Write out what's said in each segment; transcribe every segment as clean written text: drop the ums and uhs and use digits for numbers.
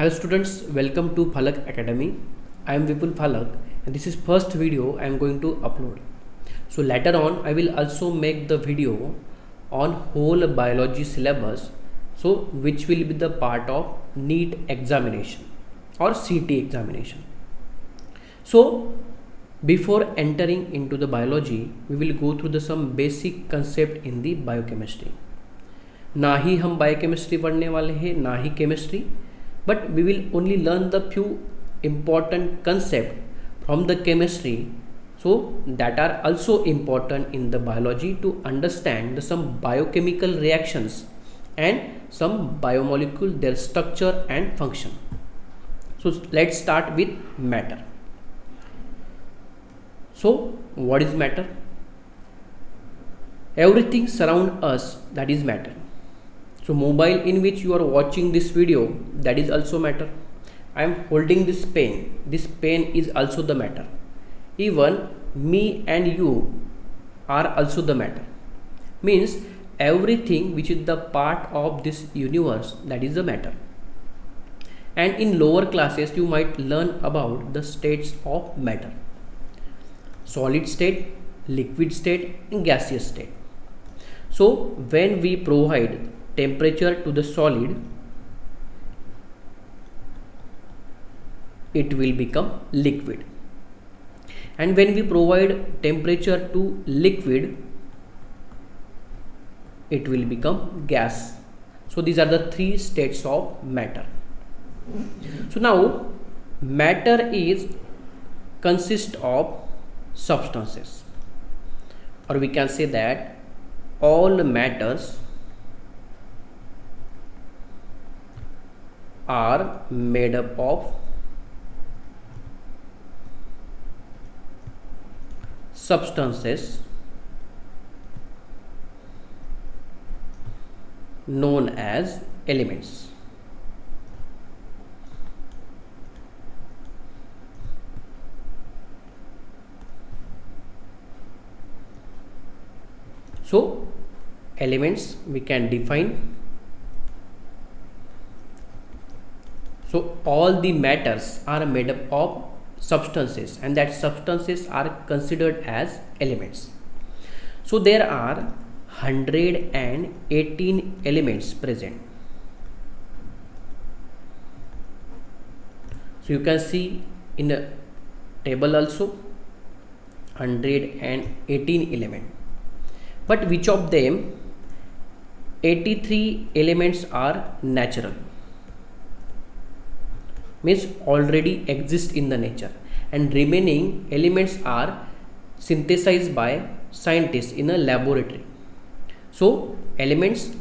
Hello students, welcome to Phalak Academy. I am Vipul Phalak and this is first video I am going to upload. So later on I will also make the video on whole biology syllabus, so which will be the part of NEET examination or CT examination. So before entering into the biology, we will go through the some basic concept in the biochemistry. ना ही हम biochemistry पढ़ने वाले हैं ना ही chemistry, but we will only learn the few important concept from the chemistry, so that are also important in the biology to understand the some biochemical reactions and some biomolecule, their structure and function. So let's start with matter. So what is matter? Everything surround us, that is matter. So mobile in which you are watching this video, that is also matter. I am holding this pen is also the matter. Even me and you are also the matter. Means everything which is the part of this universe, that is the matter. And in lower classes you might learn about the states of matter: solid state, liquid state and gaseous state. So when we provide temperature to the solid, it will become liquid, and when we provide temperature to liquid, it will become gas. So these are the three states of matter. So now matter is consist of substances, or we can say that all matters are made up of substances known as elements. So elements we can define. So all the matters are made up of substances, and that substances are considered as elements. So there are 118 elements present. So you can see in the table also 118 elements. But which of them? 83 elements are natural, means already exist in the nature, and remaining elements are synthesized by scientists in a laboratory. So elements,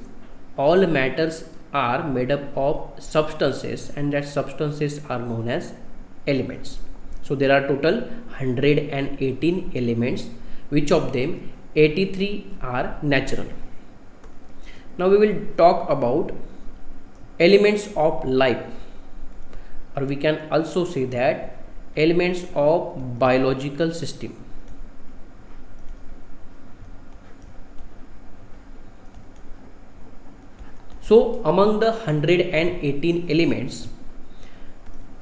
all matters are made up of substances, and that substances are known as elements. So there are total 118 elements, which of them 83 are natural. Now we will talk about elements of life, or we can also say that elements of biological system. So among the 118 elements,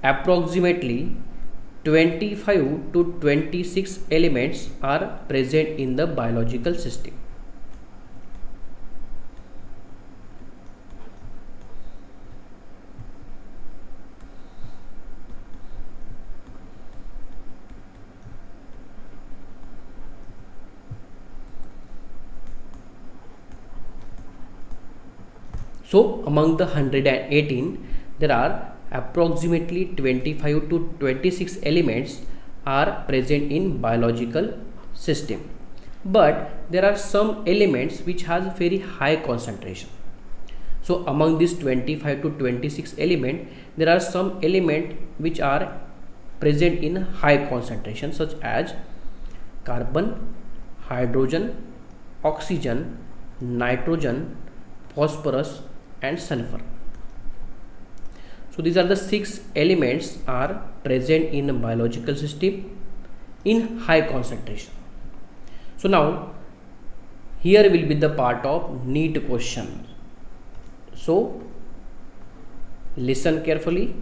approximately 25 to 26 elements are present in the biological system. So among the 118, there are approximately 25 to 26 elements are present in biological system. But there are some elements which has very high concentration. So among these 25 to 26 element, there are some element which are present in high concentration, such as carbon, hydrogen, oxygen, nitrogen, phosphorus and sulfur. So these are the 6 elements are present in a biological system in high concentration. So now here will be the part of NEET question. So Listen carefully.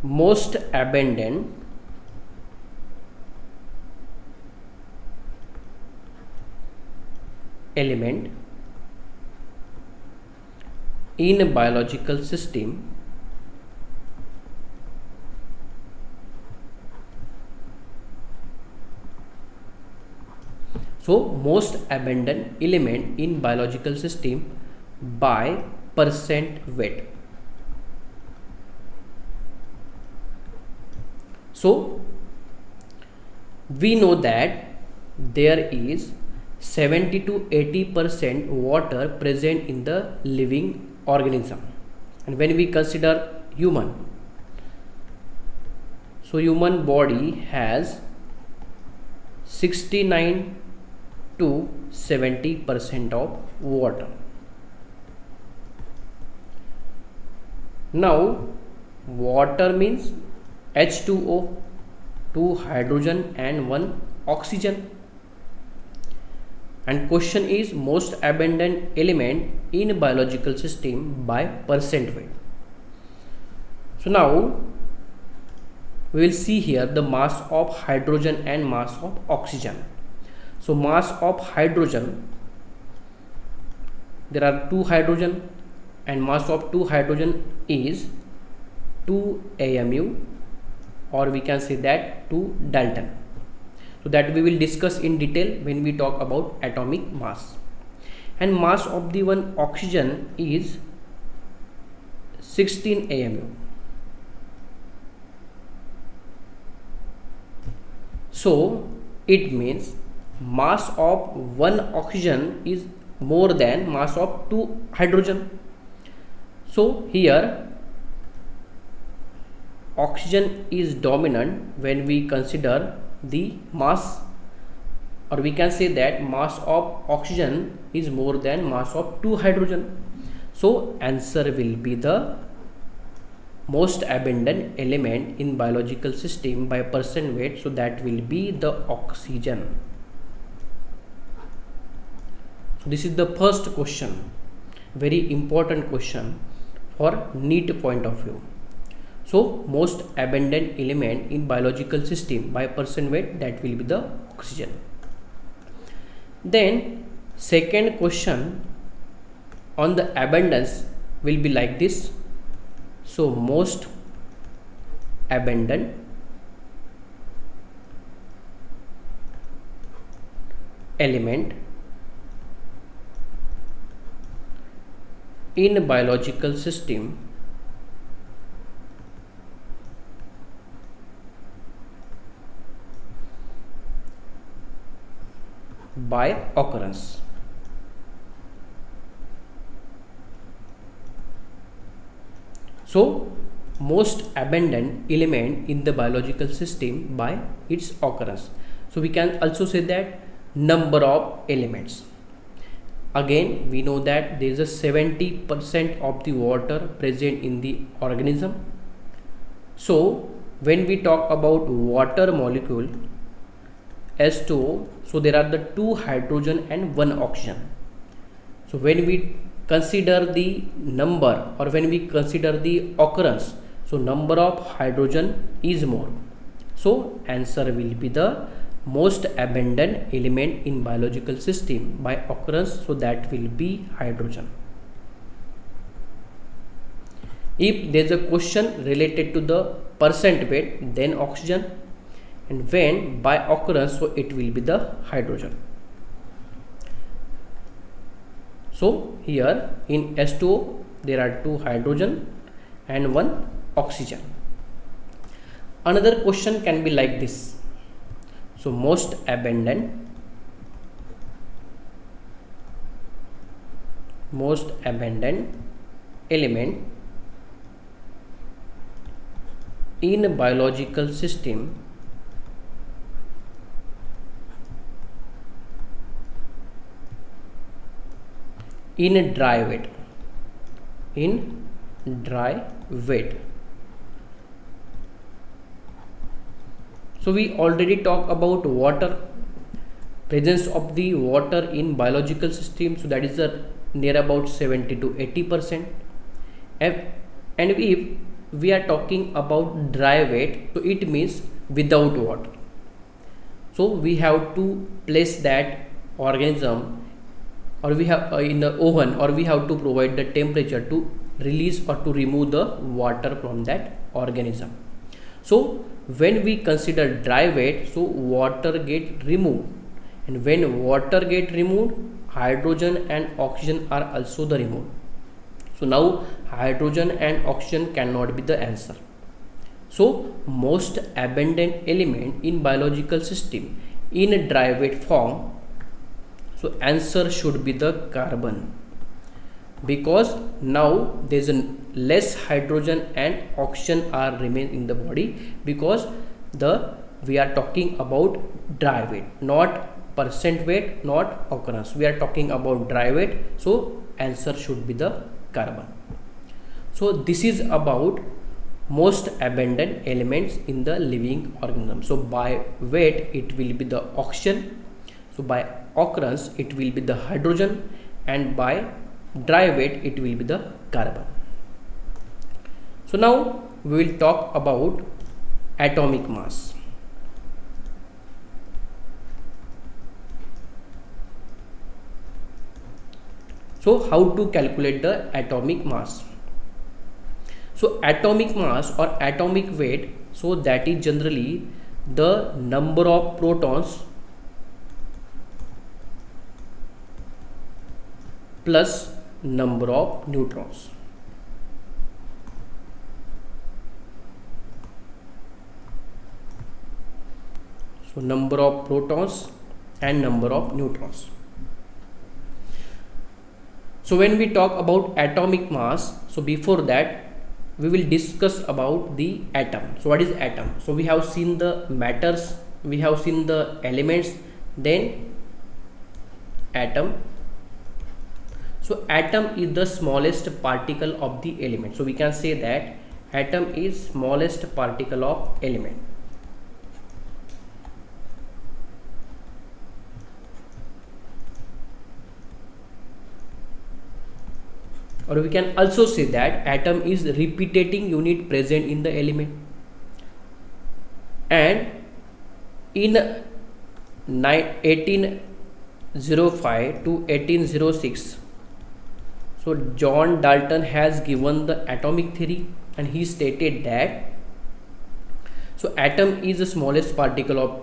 Most abundant element in a biological system most abundant element in biological system by percent weight. So we know that there is 70 to 80% water present in the living organism, and when we consider human, so human body has 69 to 70% of water. Now water means H2O, 2 hydrogen and 1 oxygen. And question is most abundant element in biological system by percent weight. So now we will see here the mass of hydrogen and mass of oxygen. So mass of hydrogen, there are 2 hydrogen, and mass of 2 hydrogen is 2 AMU, or we can say that 2 Dalton. So that we will discuss in detail when we talk about atomic mass. And mass of the one oxygen is 16 AMU. So it means mass of one oxygen is more than mass of 2 hydrogen. So here oxygen is dominant when we consider the mass, or we can say that mass of oxygen is more than mass of 2 hydrogen. So answer will be the most abundant element in biological system by percent weight, so that will be the oxygen. So this is the first question, very important question for NEET point of view. So most abundant element in biological system by percent weight, that will be the oxygen. Then second question on the abundance will be like this. So most abundant element in biological system by occurrence. So most abundant element in the biological system by its occurrence. So we can also say that number of elements. Again we know that there is a 70% of the water present in the organism. So when we talk about water molecule H2O, so there are the 2 hydrogen and 1 oxygen. So when we consider the number, or when we consider the occurrence, so number of hydrogen is more. So answer will be the most abundant element in biological system by occurrence, so that will be hydrogen. If there is a question related to the percent weight, then oxygen, and when by occurrence, so it will be the hydrogen. So here in H2O there are 2 hydrogen and 1 oxygen. Another question can be like this. So most abundant element in a biological system in dry weight. So we already talked about water. presence of the water in biological system, so that is near about 70 to 80%. And if we are talking about dry weight, so it means without water. So we have to place that organism, or we have in the oven, or we have to provide the temperature to release or to remove the water from that organism. So when we consider dry weight, so water get removed, and when water get removed, hydrogen and oxygen are also the removed. So now hydrogen and oxygen cannot be the answer. So most abundant element in biological system in a dry weight form, so answer should be the carbon, because now there is a less hydrogen and oxygen are remain in the body, because we are talking about dry weight, not percent weight, not occurrence. We are talking about dry weight, so answer should be the carbon. So this is about most abundant elements in the living organism. So by weight it will be the oxygen, so by occurrence it will be the hydrogen, and by dry weight it will be the carbon. So now we will talk about atomic mass. So how to calculate the atomic mass? So atomic mass or atomic weight, so that is generally the number of protons plus number of neutrons. So number of protons and number of neutrons. So when we talk about atomic mass, so before that we will discuss about the atom. So what is atom? So we have seen the matters, we have seen the elements, then atom. So atom is the smallest particle of the element. So we can say that atom is smallest particle of element. Or we can also say that atom is repeating unit present in the element. And in 1805 to 1806, so John Dalton has given the atomic theory, and he stated that so atom is the smallest particle of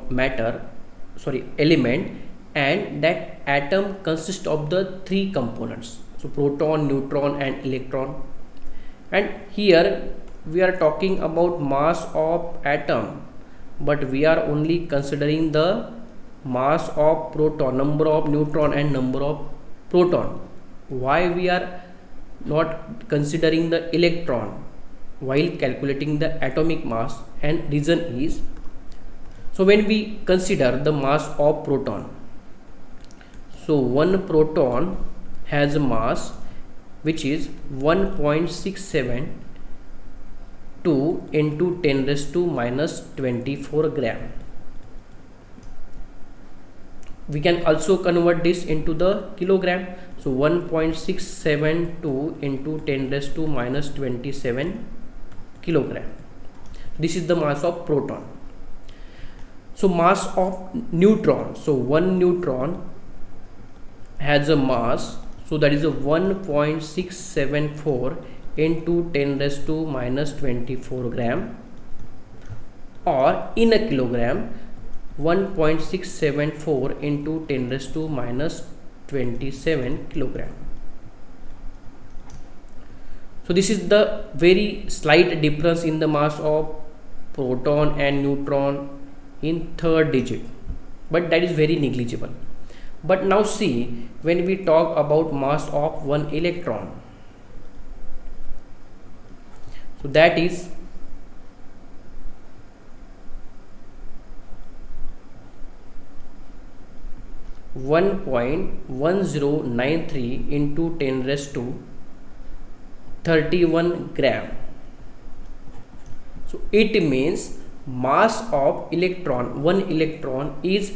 element, and that atom consists of the three components, so proton, neutron and electron. And here we are talking about mass of atom, but we are only considering the mass of proton, number of neutron and number of proton. Why we are not considering the electron while calculating the atomic mass? And reason is, so when we consider the mass of proton, so one proton has a mass which is 1.672 into 10 raised to minus 24 gram. We can also convert this into the kilogram. So 1.672 into 10 raised to minus 27 kilogram. This is the mass of proton. So mass of neutron, so one neutron has a mass, so that is a 1.674 into 10 raised to minus 24 gram, or in a kilogram 1.674 into 10 raised to minus 27 kilogram. So this is the very slight difference in the mass of proton and neutron in third digit, but that is very negligible. But now see, when we talk about mass of one electron, so that is 1.1093 into 10 raised to 31 gram. So it means mass of electron, one electron is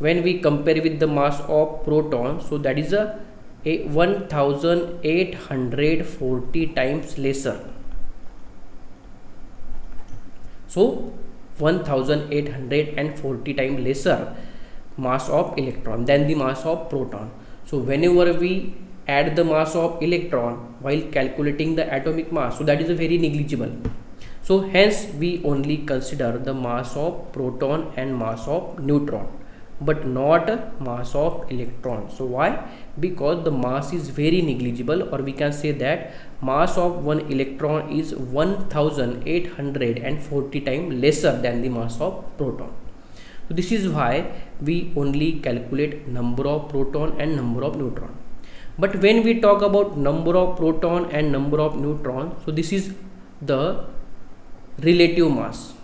when we compare with the mass of proton, so that is a 1840 times lesser. So 1840 times lesser mass of electron than the mass of proton. So whenever we add the mass of electron while calculating the atomic mass, so that is a very negligible. So hence we only consider the mass of proton and mass of neutron, but not mass of electron. So why? Because the mass is very negligible, or we can say that mass of one electron is 1840 times lesser than the mass of proton. So this is why we only calculate number of proton and number of neutron. But when we talk about number of proton and number of neutron, so this is the relative mass.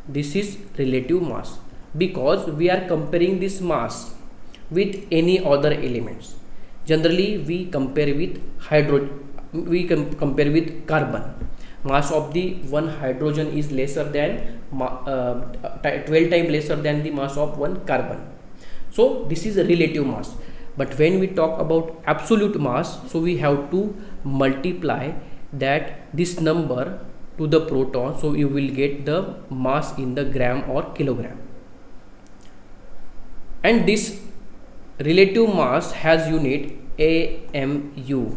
This is relative mass because we are comparing this mass with any other elements. Generally we compare with compare with carbon. Mass of the one hydrogen is lesser than 12 times lesser than the mass of one carbon. So this is a relative mass. But when we talk about absolute mass, so we have to multiply that this number to the proton, so you will get the mass in the gram or kilogram. And this relative mass has unit AMU.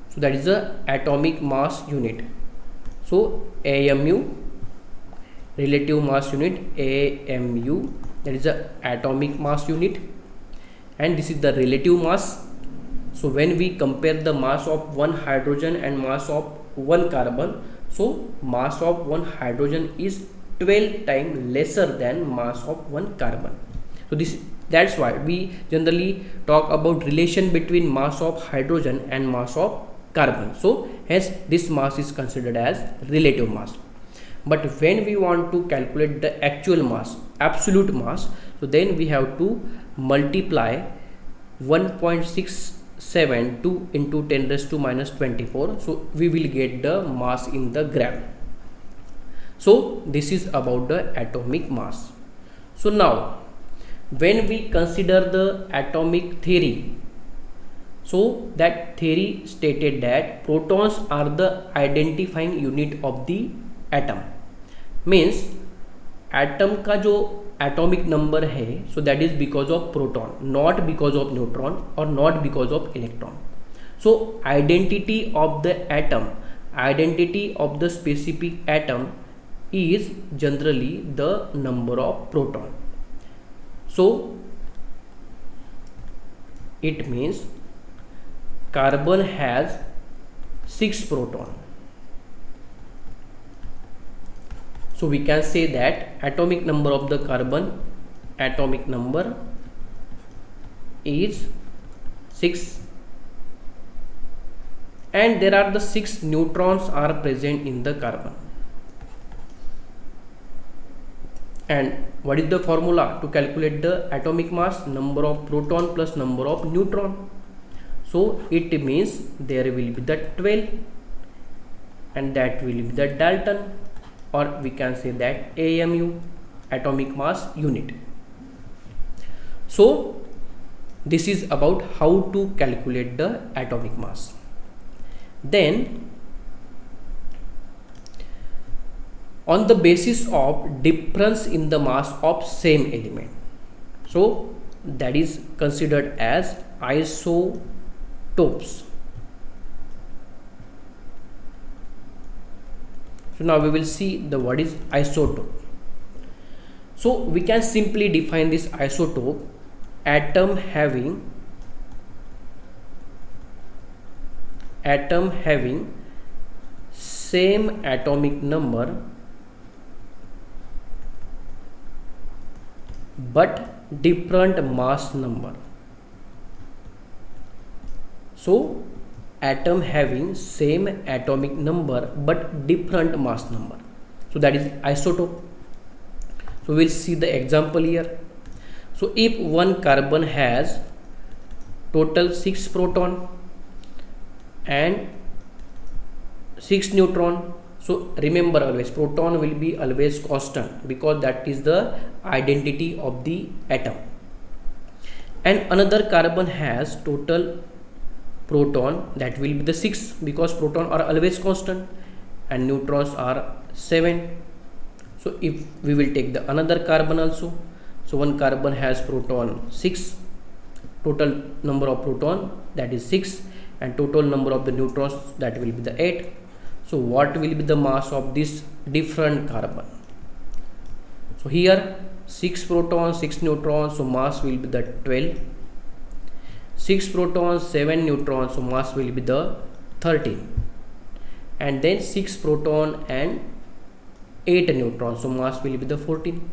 So that is the atomic mass unit. So AMU, relative mass unit, AMU, that is the atomic mass unit, and this is the relative mass. So when we compare the mass of one hydrogen and mass of one carbon, so mass of one hydrogen is 12 times lesser than mass of one carbon. So that's why we generally talk about relation between mass of hydrogen and mass of carbon. So hence this mass is considered as relative mass. But when we want to calculate the actual mass, absolute mass, so then we have to multiply 1.672 into 10 raised to minus 24. So we will get the mass in the gram. So this is about the atomic mass. So now when we consider the atomic theory, so that theory stated that protons are the identifying unit of the atom. Means atom का जो atomic number है, so that is because of proton, not because of neutron or not because of electron. So identity of the atom, identity of the specific atom is generally the number of proton. So it means carbon has 6 proton. So we can say that atomic number of the carbon, atomic number is 6, and there are the 6 neutrons are present in the carbon. And what is the formula to calculate the atomic mass? Number of proton plus number of neutron. So it means there will be the 12, and that will be the Dalton, or we can say that AMU, atomic mass unit. So this is about how to calculate the atomic mass. Then on the basis of difference in the mass of same element, so that is considered as isotopes. So now we will see the what is isotope. So we can simply define this isotope: atom having same atomic number but different mass number. So atom having same atomic number but different mass number, so that is isotope. So we'll see the example here. So if one carbon has total 6 proton and 6 neutron, So remember, always proton will be always constant because that is the identity of the atom. And another carbon has total proton, that will be the 6 because proton are always constant and neutrons are 7. So if we will take the another carbon also, so one carbon has proton 6, total number of proton that is 6, and total number of the neutrons that will be the 8. So what will be the mass of this different carbon? So here 6 protons, 6 neutrons, so mass will be the 12. 6 protons, 7 neutrons, so mass will be the 13. And then 6 proton and 8 neutrons, so mass will be the 14.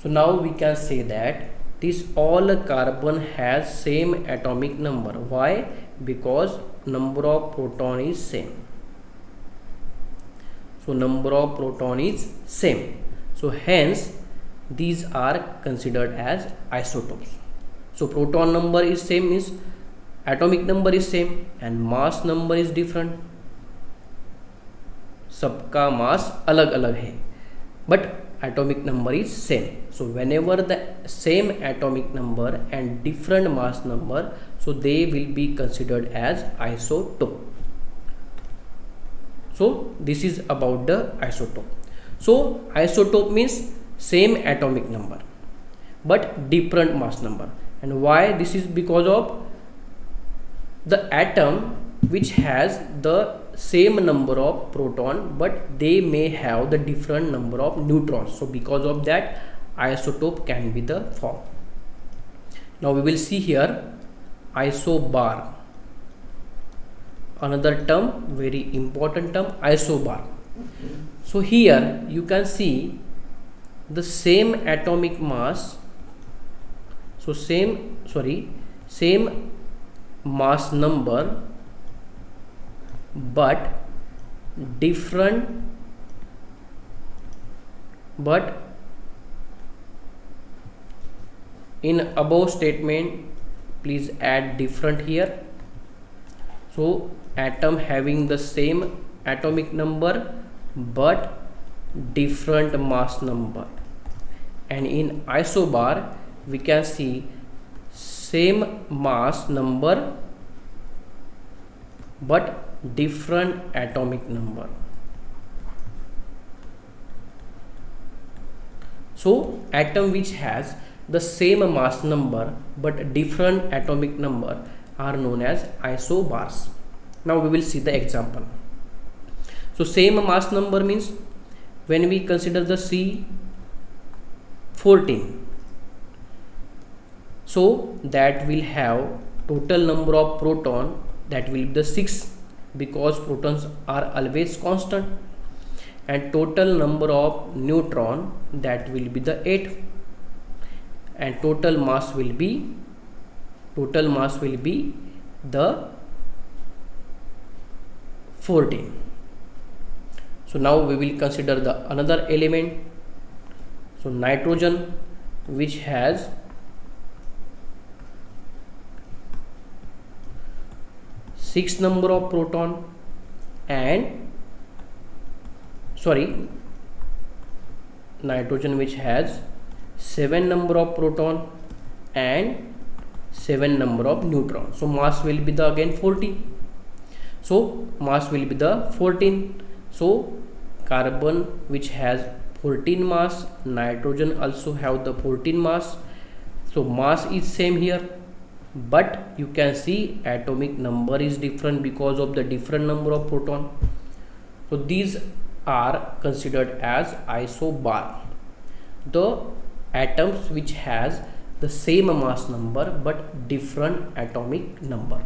So now we can say that this all carbon has same atomic number. Why? Because number of proton is same. So number of proton is same. So hence these are considered as isotopes. So proton number is same means atomic number is same and mass number is different. सबका मास अलग अलग है but atomic number is same. So whenever the same atomic number and different mass number, so they will be considered as isotope. So this is about the isotope. So isotope means same atomic number but different mass number. And why this is? Because of the atom which has the same number of proton but they may have the different number of neutrons. So because of that isotope can be the form. Now we will see here isobar, another term, very important term, isobar. So here you can see the same atomic mass, so same mass number but different, but in above statement please add different here. So atom having the same atomic number but different mass number, and in isobar we can see same mass number but different atomic number. So atom which has the same mass number but different atomic number are known as isobars. Now we will see the example. So same mass number means when we consider the C14, so that will have total number of proton, that will be the 6 because protons are always constant, and total number of neutron that will be the 8, and total mass will be the 14. So now we will consider the another element. So nitrogen which has 6 number of proton and nitrogen which has 7 number of proton and 7 number of neutron. So mass will be the again 14. So mass will be the 14. So carbon which has 14 mass, nitrogen also have the 14 mass. So mass is same here, but you can see atomic number is different because of the different number of proton. So these are considered as isobar, the atoms which has the same mass number but different atomic number.